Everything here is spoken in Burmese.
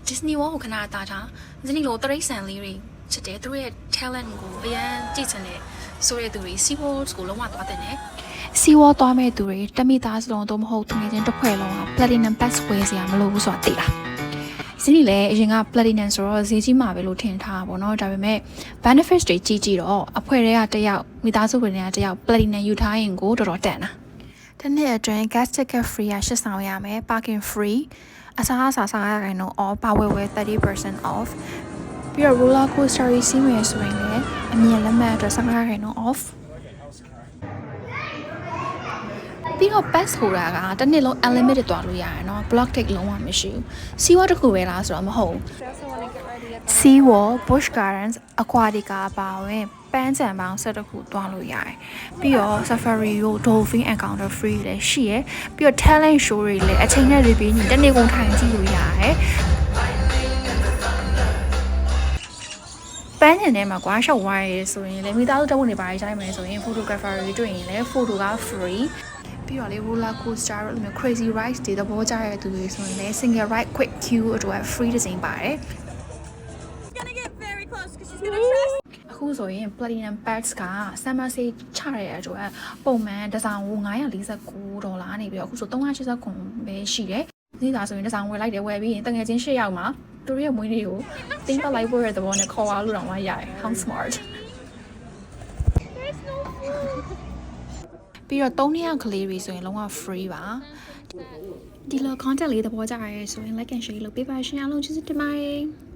Disney World ကိုခဏတာထား Disney လို့တရိတ်ဆန်လေးတွေချစ်တယ်သူတို့ရဲ့ talent ကိုအရန်ကြည့်ချင်တယ်ဆိုရတဲ့သူတွေ Sea World ကိုလုံးဝသွားတဲ့နဲ့ Sea World သွားမဲ့သူတွေတမိသားစုလုံးတော့မဟုတ်တကယ်ချင်းတစ်ဖွဲ့လုံးက Platinum Pass ဝယ်စရာမလိုဘူးဆိုတာသိလားDisney လည်းအရင်က Platinum ဆိုတော့ဈေးကြီးမှာပဲလို့ထင်ထားပါတော့ဒါပေမဲ့ benefits တွေကြီးကြီးတော့အဖွဲ့တွေကတယောက်မိသားစုဝင်တွေကတယောက် Platinum ယူထားရင်ကိုတော်တော်တန်တာတနေ့အတွင်း gas ticket free ရ8ဆောင်ရမယ် parking free အစားအစာစားရရင်တော့ all power way 30% off ပြီးတော့ roller coaster စီးမယ်ဆိုရင်လည်းအမြင်လက်မှတ်အတွက်15%တော့ off ပြီးတော့ pass holder ကတစ်နှစ်လုံး unlimited သွားလို့ရတယ်เนาะ block tick လုံးဝမရှိဘူး Sea World တစ်ခုပဲလားဆိုတော့မဟုတ်ဘူး Sea World Busch Gardens Aquatica အပါအဝင်ပန်းခြံပေါင်း7ခုသွားလို့ရတယ်ပြီးတော့ Safari ကို Dolphin Encounter free လည်းရှိရယ်ပြီးတော့ talent show တွေလည်းအချိန်နဲ့တွေပြီးတစ်နေ့ကုန်ထိုင်ကြည့်လို့ရတယ်ပန်းခြံထဲမှာကွာရှောက်ဝိုင်းရဲဆိုရင်လည်းမိသားစုတက်ဝင်နေပါရေးဆိုင်မယ်ဆိုရင် photographer တွေတွေ့ရင်လည်း photo က free ပြီးတော့လေ roller coaster တို့မျိုး crazy rides တွေသဘောကျတဲ့သူတွေဆိုရင်လည်း single ride quick queue အတွက် free တစ်ချိန်ပါတယ်အခုဆိုရင် Platinum Pass က Summer Sale ချရတဲ့အတွက်ပုံမှန်တစ်ဆောင်ကို$949နေပြီးတော့အခုဆို389ပဲရှိတယ်ဒီသားဆိုရင်တစ်ဆောင်ဝယ်လိုက်တယ်ဝယ်ပြီးရင်တကယ်ချင်း8ယောက်မှာသူတို့ရဲ့မွေးနေ့ကိုတင်းပတ်လိုက်ဖို့ရတဲ့သဘောနဲ့ခေါ်သွားလို့တော့မရတယ် How smart ပြီးတော့3နှစ်ကလေးတွေဆိုရင်လုံးဝ free ပါဒီလို content လေးသဘောကျရဲဆိုရင် like and share လုပ်ပေးပါရှင်အားလုံးကျေးဇူးတင်ပါတယ်